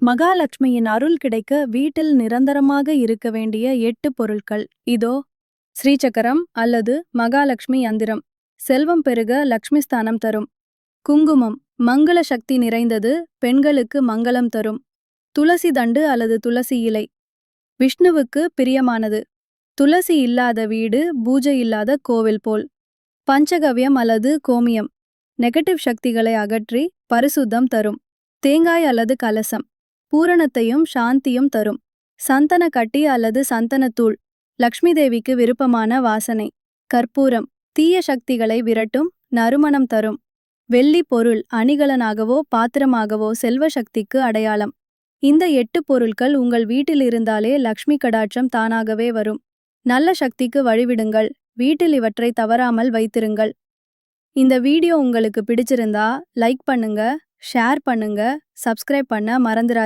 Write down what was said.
மகாலட்சுமியின் அருள் கிடைக்க வீட்டில் நிரந்தரமாக இருக்க வேண்டிய 8 பொருட்கள் இதோ. ஸ்ரீசக்கரம் அல்லது மகாலட்சுமி யந்திரம் செல்வம் பெருக லக்ஷ்மி ஸ்தானம் தரும். குங்குமம் மங்கள சக்தி நிறைந்தது, பெண்களுக்கு மங்களம் தரும். துளசி தண்டு அல்லது துளசி இலை விஷ்ணுவுக்கு பிரியமானது. துளசி இல்லாத வீடு பூஜை இல்லாத கோவில் போல். பஞ்சகவ்யம் அல்லது கோமியம் நெகட்டிவ் சக்திகளை அகற்றி பரிசுத்தம் தரும். தேங்காய் அல்லது கலசம் பூரணத்தையும் சாந்தியும் தரும். சந்தன கட்டி அல்லது சந்தனத்தூள் லக்ஷ்மி தேவிக்கு விருப்பமான வாசனை. கற்பூரம் தீய சக்திகளை விரட்டும், நறுமணம் தரும். வெள்ளி பொருள் அணிகலனாகவோ பாத்திரமாகவோ செல்வ சக்திக்கு அடையாளம். இந்த 8 பொருட்கள் உங்கள் வீட்டில் இருந்தாலே லக்ஷ்மி கடாட்சம் தானாகவே வரும். நல்ல சக்திக்கு வழிவிடுங்கள், வீட்டில் இவற்றை தவறாமல் வைத்திருங்கள். இந்த வீடியோ உங்களுக்கு பிடிச்சிருந்தா லைக் பண்ணுங்க, ஷேர் பண்ணுங்க, சப்ஸ்கிரைப் பண்ண மறந்துடாதீங்க.